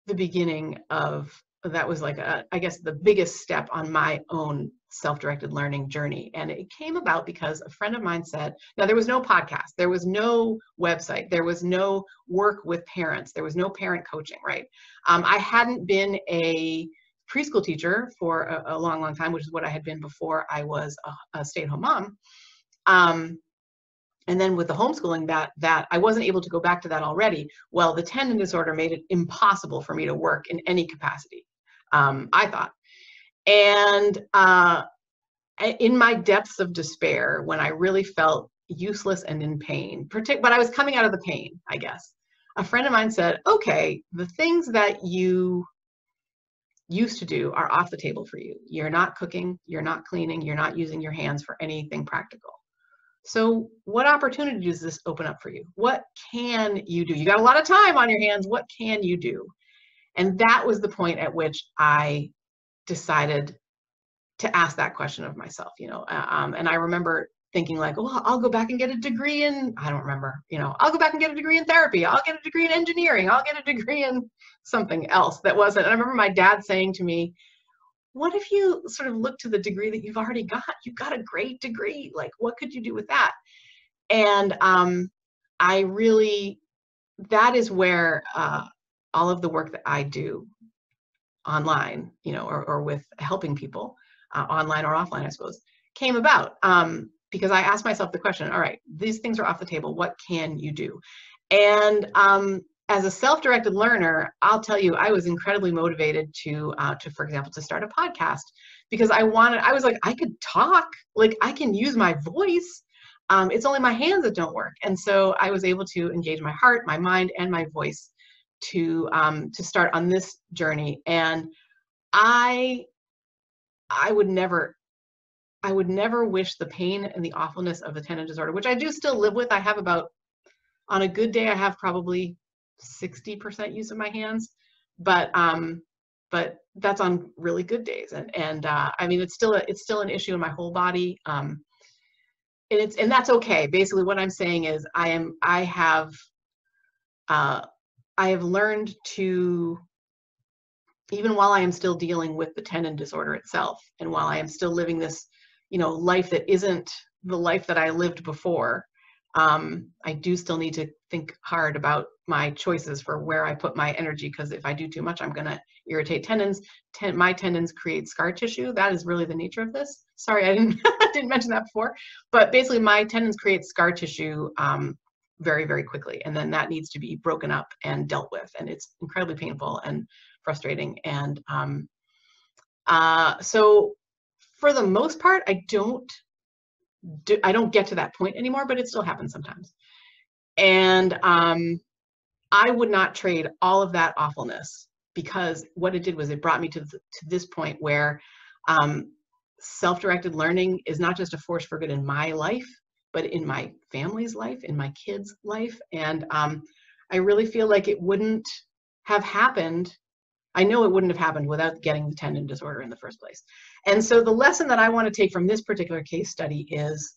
A: the beginning of, that was like, I guess, the biggest step on my own self-directed learning journey. And it came about because a friend of mine said, now there was no podcast, there was no website, there was no work with parents, there was no parent coaching, right? I hadn't been a preschool teacher for a long, long time, which is what I had been before I was a stay-at-home mom. And then with the homeschooling, that I wasn't able to go back to that already. Well, the tendon disorder made it impossible for me to work in any capacity, I thought. And in my depths of despair, when I really felt useless and in pain, but I was coming out of the pain, I guess, a friend of mine said, okay, the things that you used to do are off the table for you. You're not cooking, you're not cleaning, you're not using your hands for anything practical. So what opportunity does this open up for you? What can you do? You got a lot of time on your hands. What can you do? And that was the point at which I decided to ask that question of myself, you know. And I remember thinking like, well, I'll go back and get a degree in, I don't remember, you know, I'll go back and get a degree in therapy. I'll get a degree in engineering. I'll get a degree in something else that wasn't. And I remember my dad saying to me, what if you sort of look to the degree that you've already got? You've got a great degree. Like, what could you do with that? And I really, that is where all of the work that I do online, you know, or with helping people online or offline, I suppose, came about. Because I asked myself the question, all right, these things are off the table. What can you do? And as a self-directed learner, I'll tell you, I was incredibly motivated to, for example, to start a podcast, because I was like, I could talk, like I can use my voice. It's only my hands that don't work. And so I was able to engage my heart, my mind, and my voice to start on this journey. And I would never wish the pain and the awfulness of the tendon disorder, which I do still live with. I have about, on a good day, I have probably 60% use of my hands, but that's on really good days. And I mean, it's still an issue in my whole body. And that's okay. Basically what I'm saying is I have learned to, even while I am still dealing with the tendon disorder itself, and while I am still living this, you know, life that isn't the life that I lived before, I do still need to think hard about my choices for where I put my energy, because if I do too much, I'm going to irritate tendons. My tendons create scar tissue. That is really the nature of this. Sorry, I didn't I didn't mention that before, but basically my tendons create scar tissue very, very quickly, and then that needs to be broken up and dealt with, and it's incredibly painful and frustrating. And so for the most part, I don't get to that point anymore, but it still happens sometimes. And I would not trade all of that awfulness, because what it did was it brought me to this point where self-directed learning is not just a force for good in my life, but in my family's life, in my kids' life. And I really feel like it wouldn't have happened. I know it wouldn't have happened without getting the tendon disorder in the first place. And so the lesson that I want to take from this particular case study is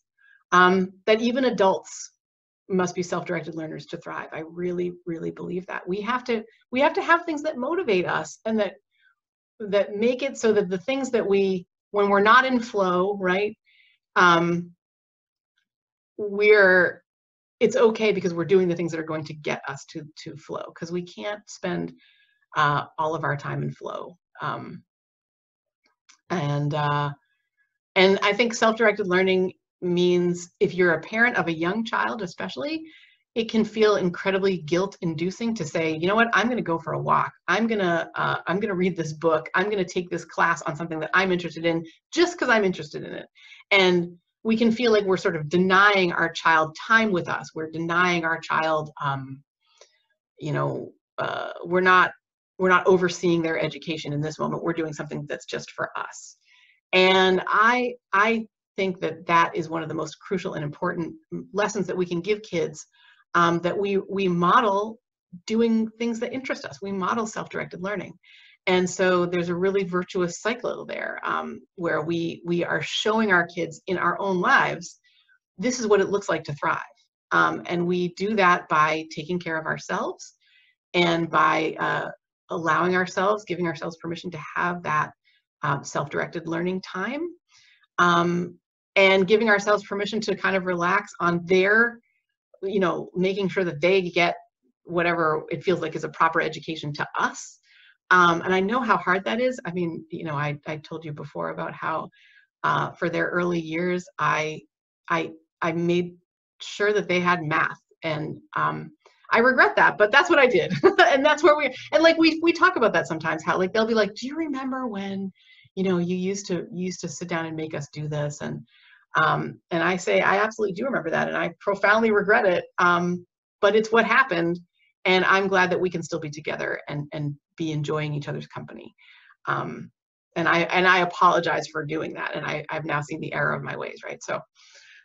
A: that even adults must be self-directed learners to thrive. I really, really believe that. We have to have things that motivate us, and that make it so that the things that when we're not in flow, right, it's okay, because we're doing the things that are going to get us to flow, because we can't spend all of our time in flow. And I think self-directed learning means, if you're a parent of a young child especially, it can feel incredibly guilt-inducing to say, you know what, I'm going to go for a walk. I'm going to read this book. I'm going to take this class on something that I'm interested in just because I'm interested in it. And we can feel like we're sort of denying our child time with us. We're denying our child, we're not overseeing their education in this moment. We're doing something that's just for us. And I think that is one of the most crucial and important lessons that we can give kids, that we model doing things that interest us. We model self-directed learning. And so there's a really virtuous cycle there, where we are showing our kids in our own lives, this is what it looks like to thrive. And we do that by taking care of ourselves, and by giving ourselves permission to have that self-directed learning time, and giving ourselves permission to kind of relax on their, making sure that they get whatever it feels like is a proper education to us. And I know how hard that is. I mean, I told you before about how for their early years, I made sure that they had math, and I regret that, but that's what I did. And that's where we talk about that sometimes, how like they'll be like, do you remember when, you used to sit down and make us do this? And I say, I absolutely do remember that, and I profoundly regret it. But it's what happened, and I'm glad that we can still be together and be enjoying each other's company. And I apologize for doing that, and I've now seen the error of my ways, right?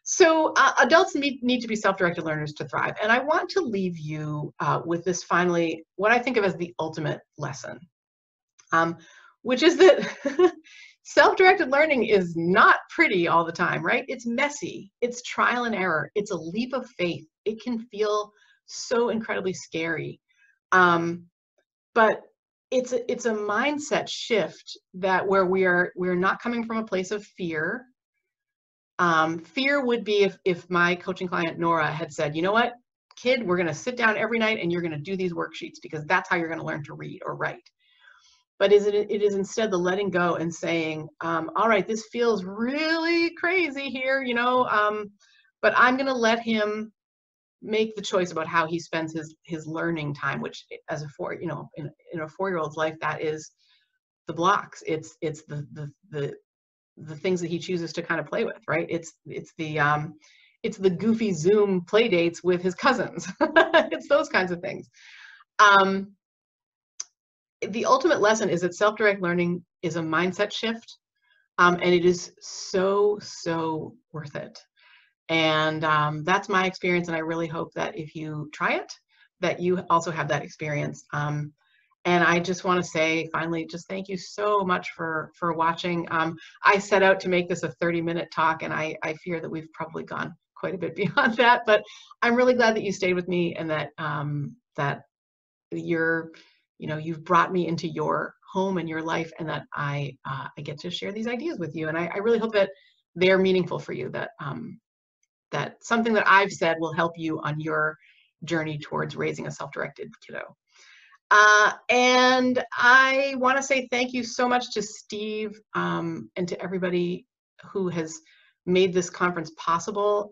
A: So adults need to be self-directed learners to thrive. And I want to leave you with this, finally, what I think of as the ultimate lesson, which is that self-directed learning is not pretty all the time, right? It's messy, it's trial and error, it's a leap of faith. It can feel so incredibly scary. But it's a mindset shift where we're not coming from a place of fear. Fear would be if my coaching client Nora had said, you know what, kid, we're going to sit down every night and you're going to do these worksheets, because that's how you're going to learn to read or write. But it is instead the letting go and saying, all right, this feels really crazy here, but I'm going to let him make the choice about how he spends his learning time, which as a in a 4-year-old's life, that is the blocks. It's the things that he chooses to kind of play with, right? It's the goofy Zoom play dates with his cousins. It's those kinds of things. The ultimate lesson is that self-directed learning is a mindset shift, and it is so, so worth it. And that's my experience, and I really hope that if you try it, that you also have that experience. And I just want to say, finally, just thank you so much for watching. I set out to make this a 30-minute talk, and I fear that we've probably gone quite a bit beyond that. But I'm really glad that you stayed with me, and that that you've brought me into your home and your life, and that I get to share these ideas with you. And I really hope that they're meaningful for you. That that something that I've said will help you on your journey towards raising a self-directed kiddo. And I want to say thank you so much to Steve and to everybody who has made this conference possible.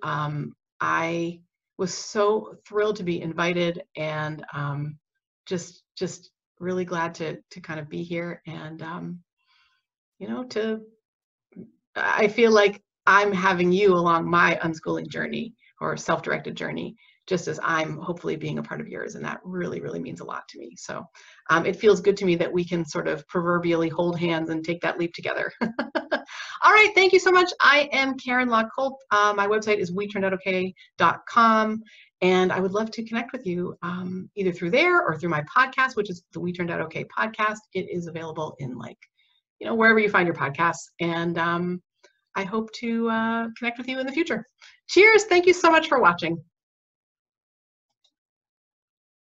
A: I was so thrilled to be invited, and just really glad to kind of be here, and you know, I feel like I'm having you along my unschooling journey or self-directed journey, just as I'm hopefully being a part of yours, and that really, really means a lot to me. So it feels good to me that we can sort of proverbially hold hands and take that leap together. All right, thank you so much. I am Karen Locke Kolp. My website is WeTurnedOutOK.com, and I would love to connect with you either through there or through my podcast, which is the We Turned Out Okay podcast. It is available in, like, you know, wherever you find your podcasts, and I hope to connect with you in the future. Cheers. Thank you so much for watching.